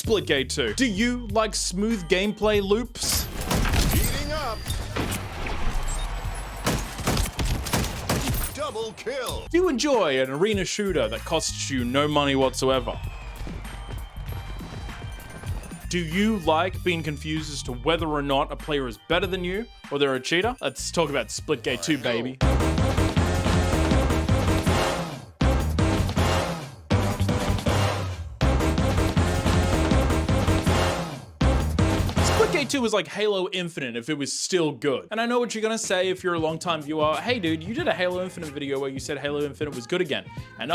Splitgate2. Do you like smooth gameplay loops? Heating up. Double kill. Do you enjoy an arena shooter that costs you no money whatsoever? Do you like being confused as to whether or not a player is better than you or they're a cheater? Let's talk about Splitgate2, baby. Splitgate2 was like Halo Infinite if it was still good. And I know what you're gonna say if you're a long-time viewer. Hey dude, you did a Halo Infinite video where you said Halo Infinite was good again. And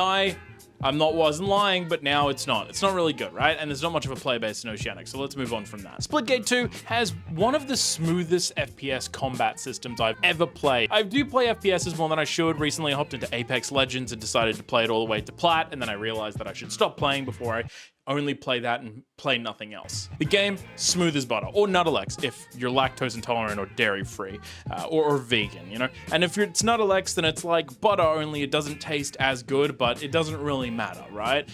wasn't lying, but now it's not. It's not really good, right? And there's not much of a player base in Oceanic, so let's move on from that. Splitgate2 has one of the smoothest FPS combat systems I've ever played. I do play FPSs more than I should. Recently I hopped into Apex Legends and decided to play it all the way to Plat, and then I realized that I should stop playing before I only play that and play nothing else. The game, smooth as butter, or Nuttalex if you're lactose intolerant or dairy free, or vegan, you know? And if it's Nuttalex, then it's like butter, only it doesn't taste as good, but it doesn't really matter, right?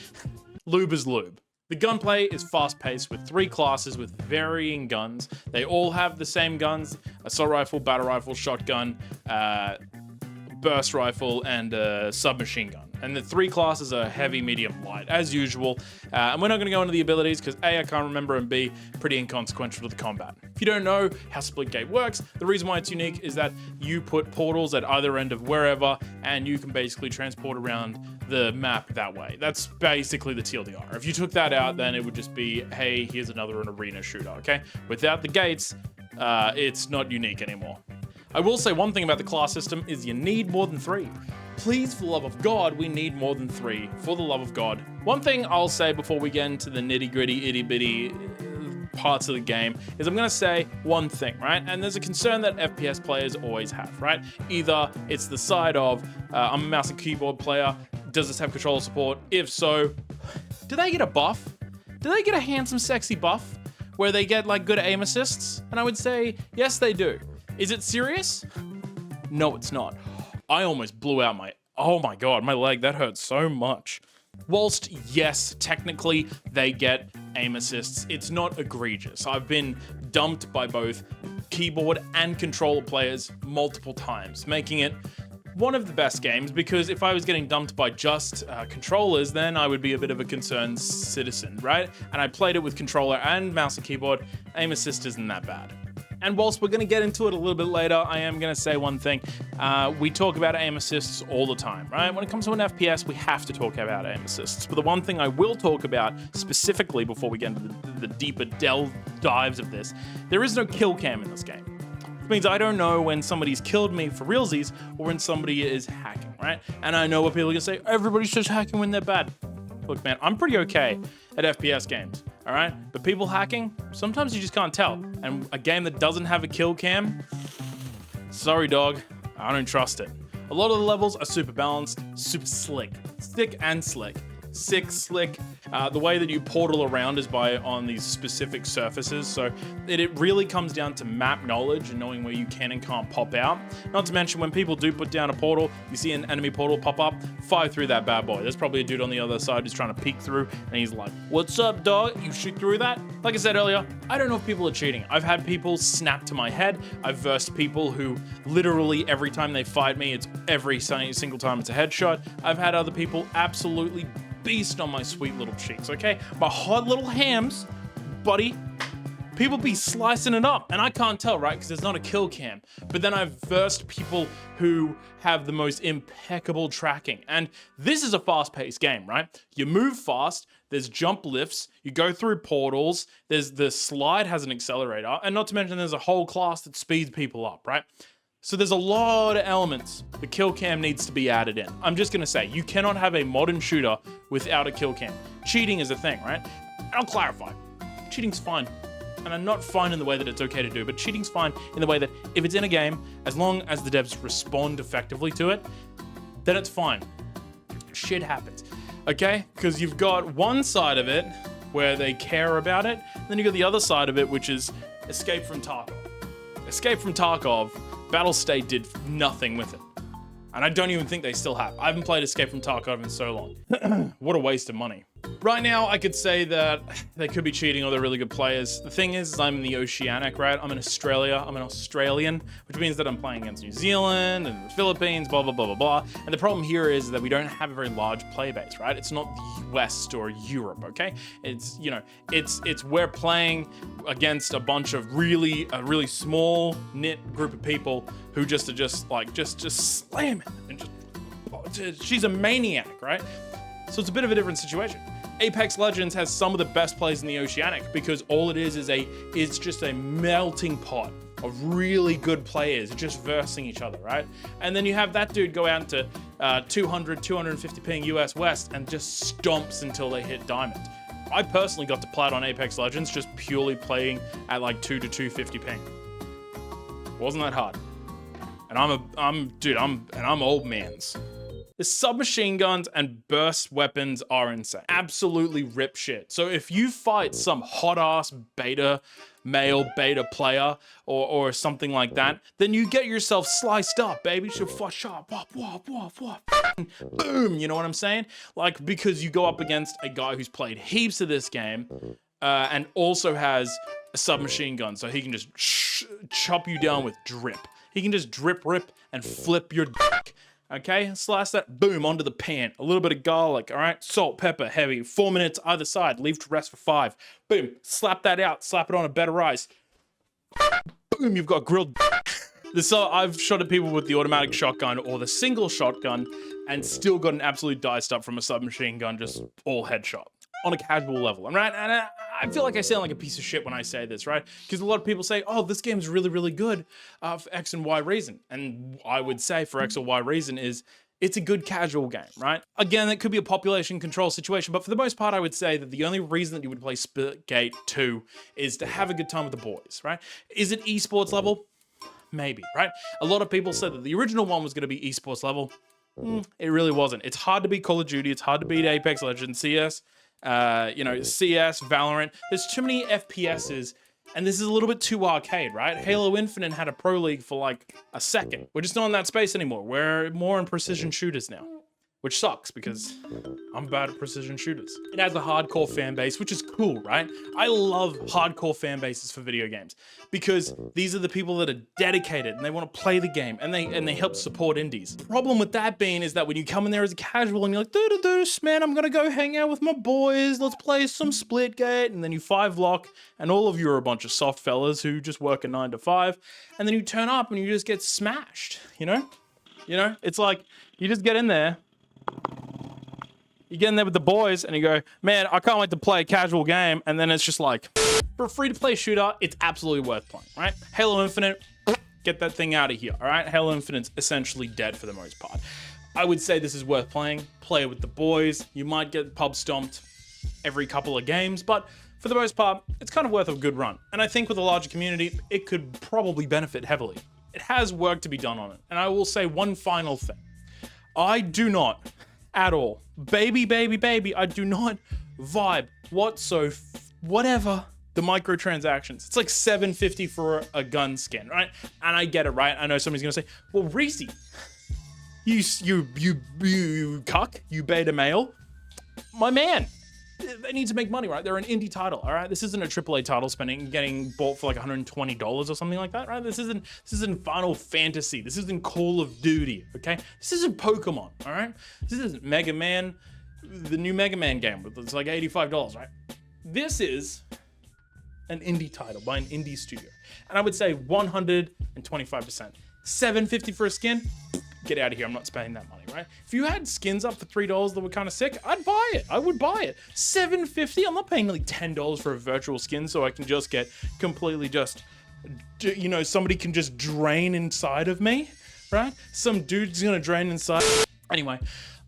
Lube is lube. The gunplay is fast-paced with 3 classes with varying guns. They all have the same guns: assault rifle, battle rifle, shotgun, burst rifle, and submachine gun. And the 3 classes are heavy, medium, light, as usual. And we're not gonna go into the abilities because A, I can't remember, and B, pretty inconsequential to the combat. If you don't know how Splitgate works, the reason why it's unique is that you put portals at either end of wherever, and you can basically transport around the map that way. That's basically the TLDR. If you took that out, then it would just be, hey, here's another arena shooter, okay? Without the gates, it's not unique anymore. I will say one thing about the class system is you need more than 3. Please, for the love of God, we need more than 3. For the love of God. One thing I'll say before we get into the nitty-gritty, itty-bitty parts of the game is I'm gonna say one thing, right? And there's a concern that FPS players always have, right? Either it's the side of, I'm a mouse and keyboard player, does this have controller support? If so, do they get a buff? Do they get a handsome, sexy buff where they get like good aim assists? And I would say, yes, they do. Is it serious? No, it's not. I almost blew out oh my God, my leg, that hurt so much. Whilst, yes, technically they get aim assists, it's not egregious. I've been dumped by both keyboard and controller players multiple times, making it one of the best games, because if I was getting dumped by just controllers, then I would be a bit of a concerned citizen, right? And I played it with controller and mouse and keyboard. Aim assist isn't that bad. And whilst we're going to get into it a little bit later, I am going to say one thing. We talk about aim assists all the time, right? When it comes to an FPS, we have to talk about aim assists. But the one thing I will talk about specifically before we get into the deeper dives of this, there is no kill cam in this game. Which means I don't know when somebody's killed me for realsies or when somebody is hacking, right? And I know what people are going to say, everybody's just hacking when they're bad. Look, man, I'm pretty okay at FPS games. All right, but people hacking, sometimes you just can't tell. And a game that doesn't have a kill cam, sorry dog, I don't trust it. A lot of the levels are super balanced, super slick. Sick and slick. Sick, slick. The way that you portal around is on these specific surfaces, so it really comes down to map knowledge and knowing where you can and can't pop out. Not to mention, when people do put down a portal, you see an enemy portal pop up, fire through that bad boy. There's probably a dude on the other side who's trying to peek through, and he's like, what's up, dog? You shoot through that? Like I said earlier, I don't know if people are cheating. I've had people snap to my head. I've versed people who literally every time they fight me, it's every single time it's a headshot. I've had other people absolutely beast on my sweet little cheeks, okay? My hot little hams, buddy. People be slicing it up, and I can't tell, right? Because there's not a kill cam. But then I've versed people who have the most impeccable tracking. And this is a fast-paced game, right? You move fast, there's jump lifts, you go through portals, there's the slide has an accelerator, and not to mention there's a whole class that speeds people up, right? So there's a lot of elements the kill cam needs to be added in. I'm just gonna say, you cannot have a modern shooter without a kill cam. Cheating is a thing, right? And I'll clarify, cheating's fine. And I'm not fine in the way that it's okay to do, but cheating's fine in the way that if it's in a game, as long as the devs respond effectively to it, then it's fine. Shit happens, okay? Because you've got one side of it where they care about it, and then you've got the other side of it, which is Escape from Tarkov. Escape from Tarkov, Battlestate did nothing with it. And I don't even think they still have. I haven't played Escape from Tarkov in so long. What a waste of money. Right now, I could say that they could be cheating or they're really good players. The thing is I'm in the Oceanic, right? I'm in Australia. I'm an Australian, which means that I'm playing against New Zealand and the Philippines, blah, blah, blah, blah, blah. And the problem here is that we don't have a very large player base, right? It's not the West or Europe, okay? It's, you know, it's we're playing against a bunch of a really small knit group of people who just are just slamming and she's a maniac, right? So it's a bit of a different situation. Apex Legends has some of the best plays in the Oceanic because all it is just a melting pot of really good players just versing each other, right? And then you have that dude go out into 200, 250 ping US West and just stomps until they hit diamond. I personally got to plat on Apex Legends just purely playing at like 2 to 250 ping. Wasn't that hard. And I'm old man's. The submachine guns and burst weapons are insane. Absolutely rip shit. So if you fight some hot ass male beta player or something like that, then you get yourself sliced up, baby. So shot, wop, wop, wop, wop. Boom, you know what I'm saying? Like, because you go up against a guy who's played heaps of this game and also has a submachine gun, so he can just chop you down with drip. He can just drip, rip, and flip your dick. Okay, slice that, boom, onto the pan. A little bit of garlic, all right? Salt, pepper, heavy. 4 minutes either side, leave to rest for 5. Boom, slap that out, slap it on a bed of rice. Boom, you've got grilled. I've shot at people with the automatic shotgun or the single shotgun and still got an absolute diced up from a submachine gun, just all headshot. On a casual level, right? And I feel like I sound like a piece of shit when I say this, right? Because a lot of people say, oh, this game's really, really good for X and Y reason. And I would say for X or Y reason is it's a good casual game, right? Again, it could be a population control situation, but for the most part, I would say that the only reason that you would play Splitgate2 is to have a good time with the boys, right? Is it esports level? Maybe, right? A lot of people said that the original one was going to be esports level. It really wasn't. It's hard to beat Call of Duty. It's hard to beat Apex Legends, CS. CS, Valorant. There's too many FPSs, and this is a little bit too arcade, right? Halo Infinite had a pro league for like a second. We're just not in that space anymore. We're more in precision shooters now, which sucks because I'm bad at precision shooters. It has a hardcore fan base, which is cool, right? I love hardcore fan bases for video games because these are the people that are dedicated and they want to play the game and they help support indies. The problem with that being is that when you come in there as a casual and you're like, man, I'm gonna go hang out with my boys, let's play some Splitgate, and then you 5-lock and all of you are a bunch of soft fellas who just work a 9 to 5, and then you turn up and you just get smashed, you know? It's like, you just get in there, you get in there with the boys and you go, man, I can't wait to play a casual game. And then it's just like, for a free-to-play shooter, it's absolutely worth playing, right? Halo Infinite, get that thing out of here, all right? Halo Infinite's essentially dead for the most part. I would say this is worth playing. Play with the boys. You might get pub stomped every couple of games, but for the most part, it's kind of worth a good run. And I think with a larger community, it could probably benefit heavily. It has work to be done on it. And I will say one final thing. I do not at all, baby, I do not vibe whatever the microtransactions. It's like $7.50 for a gun skin, right? And I get it, right? I know somebody's gonna say, well, Rheezzy, you cuck, you beta male, my man. They need to make money, right? They're an indie title, all right? This isn't a AAA title getting bought for like $120 or something like that, right? This isn't Final Fantasy. This isn't Call of Duty, okay? This isn't Pokemon, all right? This isn't Mega Man, the new Mega Man game. It's like $85, right? This is an indie title by an indie studio. And I would say 125%. $7.50 for a skin? Get out of here, I'm not spending that money, right? If you had skins up for $3 that were kind of sick, I'd buy it. I would buy it. $7.50, I'm not paying like $10 for a virtual skin so I can just get completely somebody can just drain inside of me, right? Some dude's gonna drain inside. Anyway,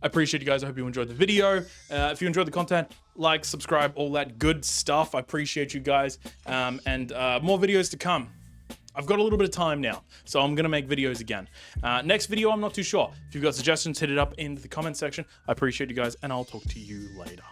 I appreciate you guys. I hope you enjoyed the video. If you enjoyed the content, like, subscribe, all that good stuff. I appreciate you guys. And more videos to come. I've got a little bit of time now, so I'm gonna make videos again. Next video, I'm not too sure. If you've got suggestions, hit it up in the comment section. I appreciate you guys, and I'll talk to you later.